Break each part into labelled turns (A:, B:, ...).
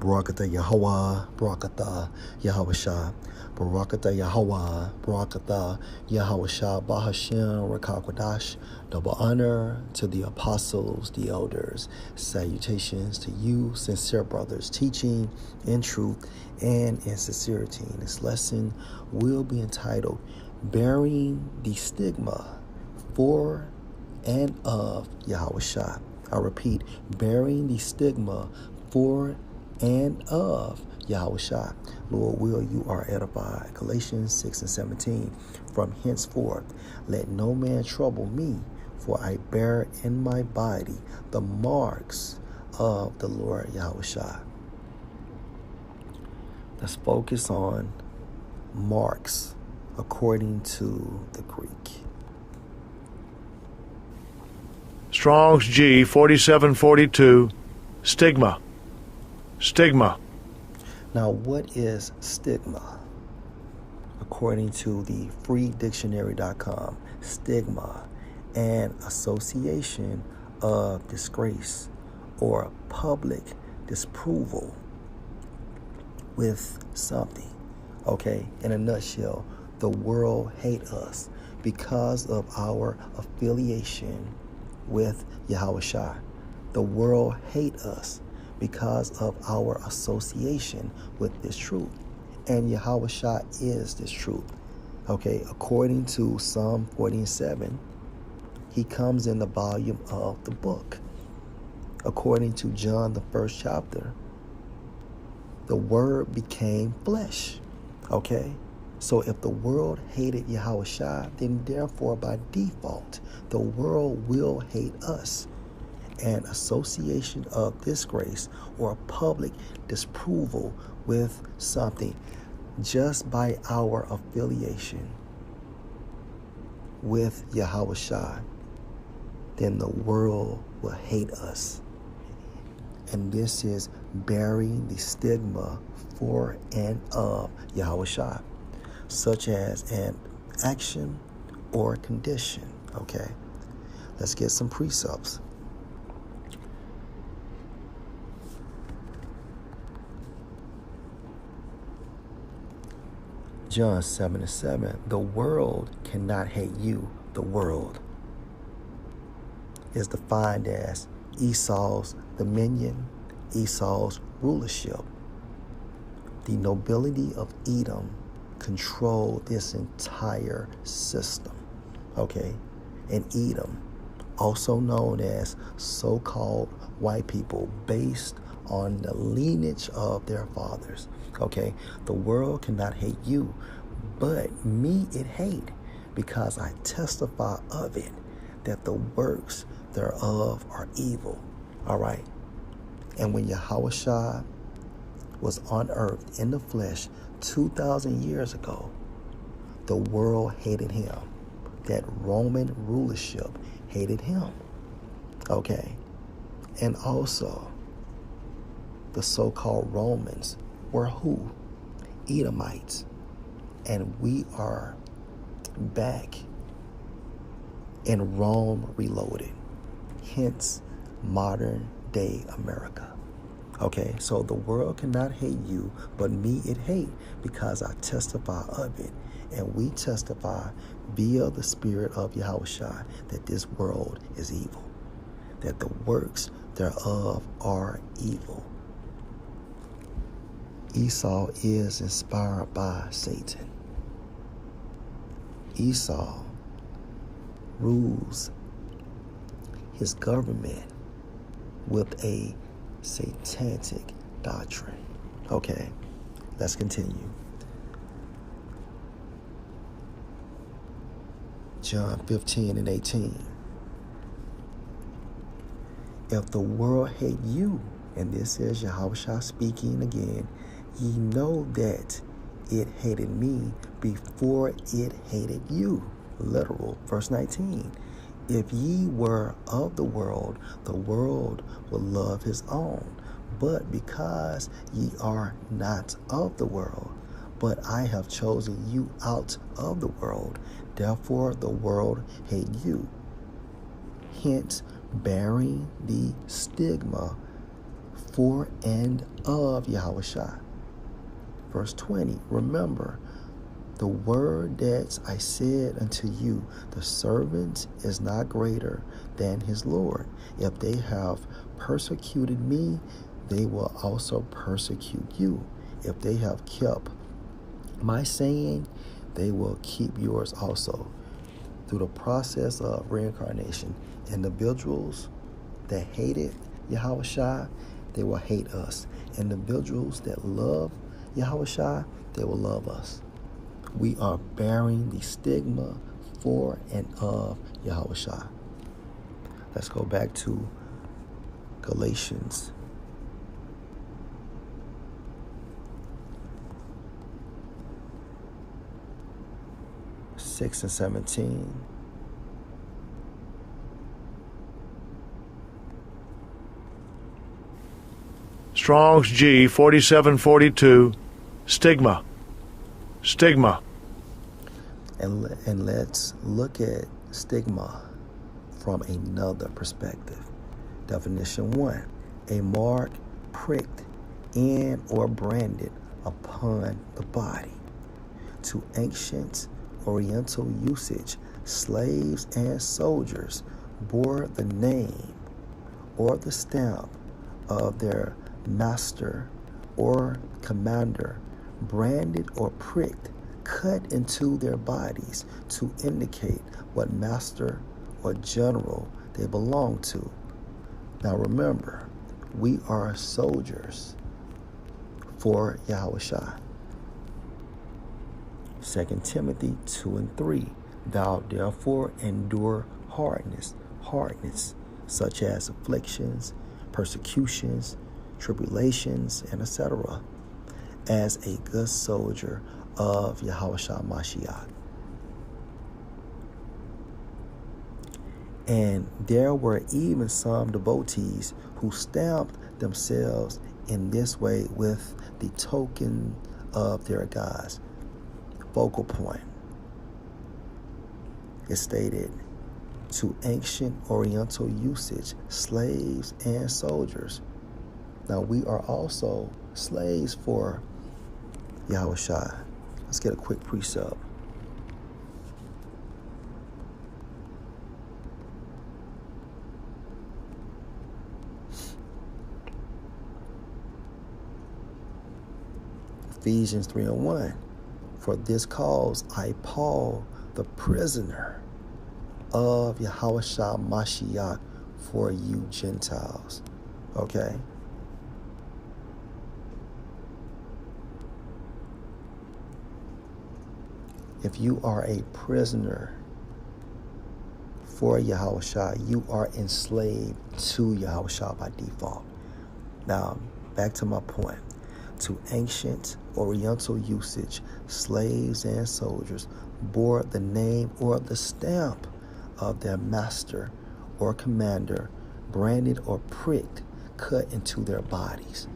A: Barakatah Yahweh, Barakatah YAHAWASHI, Barakatah Yahweh, Barakatah YAHAWASHI, Bahashem, Rakakwadash. Double honor to the apostles, the elders. Salutations to you, sincere brothers, teaching in truth and in sincerity. This lesson will be entitled Bearing the Stigma for and of YAHAWASHI. I repeat, bearing the stigma for and of YAHAWASHI. Lord, will you are edified. Galatians 6:17. From henceforth, let no man trouble me, for I bear in my body the marks of the Lord YAHAWASHI. Let's focus on marks according to the Greek.
B: Strong's G 4742, stigma. Stigma.
A: Now, what is stigma? According to the freedictionary.com, stigma, an association of disgrace or public disapproval with something. Okay, in a nutshell, the world hates us because of our affiliation with YAHAWASHI. The world hates us because of our association with this truth. And YAHAWASHI is this truth. Okay, according to Psalm 47, he comes in the volume of the book. According to John, the first chapter, the word became flesh. Okay? So if the world hated YAHAWASHI, then therefore by default, the world will hate us. An association of disgrace or public disapproval with something just by our affiliation with YAHAWASHI, then the world will hate us. And this is bearing the stigma for and of YAHAWASHI, such as an action or condition. Okay, let's get some precepts. John 7:7, the world cannot hate you. The world is defined as Esau's dominion, Esau's rulership. The nobility of Edom control this entire system. Okay, and Edom, also known as so-called white people, based on the lineage of their fathers. Okay, the world cannot hate you, but me it hate, because I testify of it, that the works thereof are evil. All right, and when YAHAWASHI was unearthed in the flesh 2,000 years ago, the world hated him. That Roman rulership hated him. Okay, and also the so-called Romans were who? Edomites. And we are back in Rome reloaded. Hence, modern day America. Okay, so the world cannot hate you, but me it hate, because I testify of it. And we testify via the spirit of YAHAWASHI that this world is evil, that the works thereof are evil. Esau is inspired by Satan. Esau rules his government with a satanic doctrine. Okay, let's continue. John 15:18. If the world hate you, and this is YAHAWASHI speaking again, ye know that it hated me before it hated you. Literal, verse 19. If ye were of the world would love his own. But because ye are not of the world, but I have chosen you out of the world, therefore the world hate you. Hence, bearing the stigma for and of Yahawashi. Verse 20, remember the word that I said unto you, the servant is not greater than his Lord. If they have persecuted me, they will also persecute you. If they have kept my saying, they will keep yours also. Through the process of reincarnation, individuals that hated Yahawashi, they will hate us. Individuals that love Yahawashi, they will love us. We are bearing the stigma for and of Yahawashi. Let's go back to Galatians. (6 and 17).
B: Strong's G 4742, stigma. Stigma.
A: And let's look at stigma from another perspective. Definition 1, a mark pricked in or branded upon the body. To ancient Oriental usage, slaves and soldiers bore the name or the stamp of their master or commander, branded or pricked, cut into their bodies to indicate what master or general they belong to. Now remember, we are soldiers for Yahawashi. 2 Timothy 2 and 3. Thou therefore endure hardness, such as afflictions, persecutions, tribulations, and etc., as a good soldier of Yahawashi Mashiach. And there were even some devotees who stamped themselves in this way with the token of their gods. Focal point. It stated, to ancient Oriental usage, slaves and soldiers. Now we are also slaves for Yahawashi. Let's get a quick precept. Ephesians 3 and 1. For this cause I, Paul, the prisoner of Yahawashi Mashiach, for you Gentiles. Okay? If you are a prisoner for Yahawashi, you are enslaved to Yahawashi by default. Now, back to my point. To ancient Oriental usage, slaves and soldiers bore the name or the stamp of their master or commander, branded or pricked, cut into their bodies.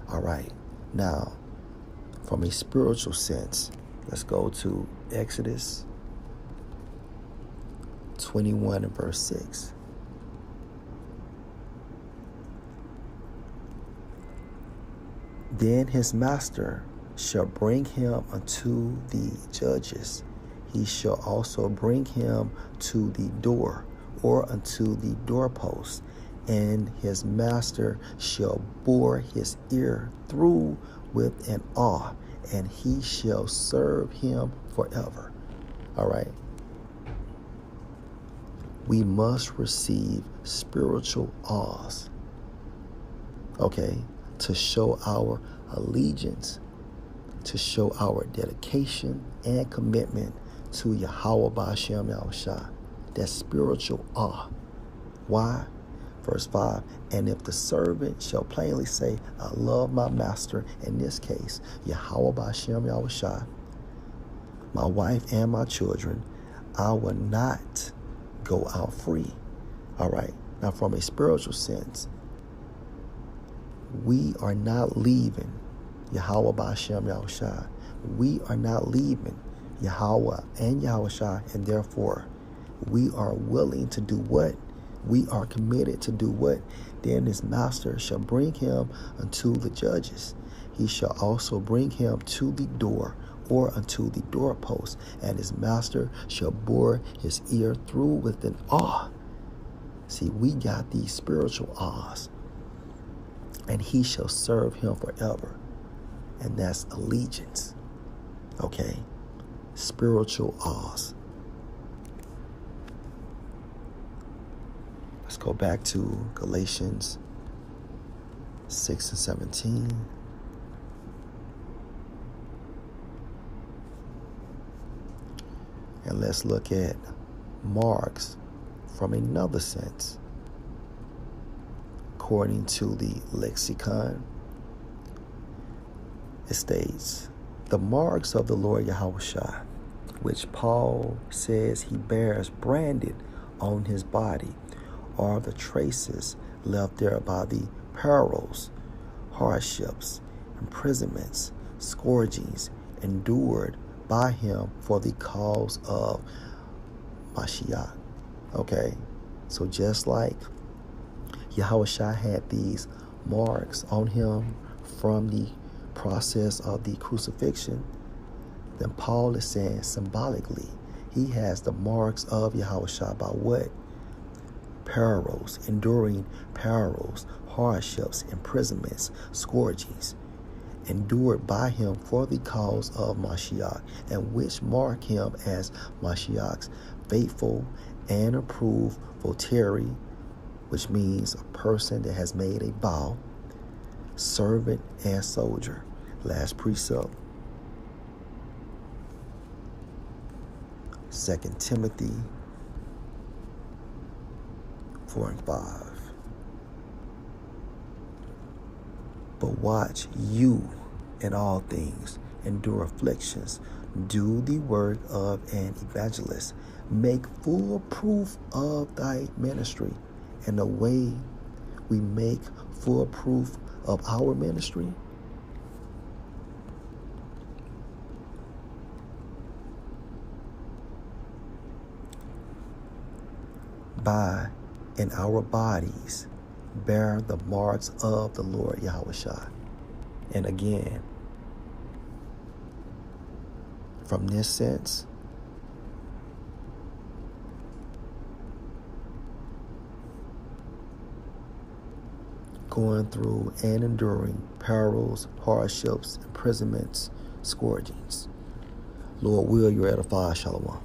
A: All right. Now, from a spiritual sense, let's go to Exodus 21 and verse 6. Then his master shall bring him unto the judges. He shall also bring him to the door, or unto the doorpost, and his master shall bore his ear through with an awe, and he shall serve him forever. All right. We must receive spiritual awes, okay, to show our allegiance, to show our dedication and commitment to Yahawah Ba'Shem Yahushua. That spiritual awe. Why? Verse 5, and if the servant shall plainly say, I love my master, in this case, Yahawah Ba'Shem Yahushua, my wife and my children, I will not go out free. All right. Now, from a spiritual sense, we are not leaving Yahawah Ba'Shem Yahushua. We are not leaving Yahawah and Yahushua, and therefore we are willing to do what? We are committed to do what? Then his master shall bring him unto the judges. He shall also bring him to the door, or unto the doorpost, and his master shall bore his ear through with an awe. See, we got these spiritual awes. And he shall serve him forever. And that's allegiance. Okay? Spiritual awes. Let's go back to Galatians 6 and 17. And let's look at marks from another sense. According to the lexicon, it states, the marks of the Lord YAHAWASHI, which Paul says he bears branded on his body, are the traces left there by the perils, hardships, imprisonments, scourgings endured by him for the cause of Mashiach. Okay, so just like YAHAWASHI had these marks on him from the process of the crucifixion, then Paul is saying symbolically he has the marks of YAHAWASHI by what? Perils, enduring perils, hardships, imprisonments, scourgings, endured by him for the cause of Mashiach, and which mark him as Mashiach's faithful and approved votary, which means a person that has made a vow, servant and soldier. Last precept, 2 Timothy 4 and 5. But watch you in all things, endure afflictions, do the work of an evangelist, make full proof of thy ministry. And the way we make full proof of our ministry, by in our bodies bear the marks of the Lord YAHAWASHI. And again, from this sense, going through and enduring perils, hardships, imprisonments, scourgings. Lord, will you edify? Shalom.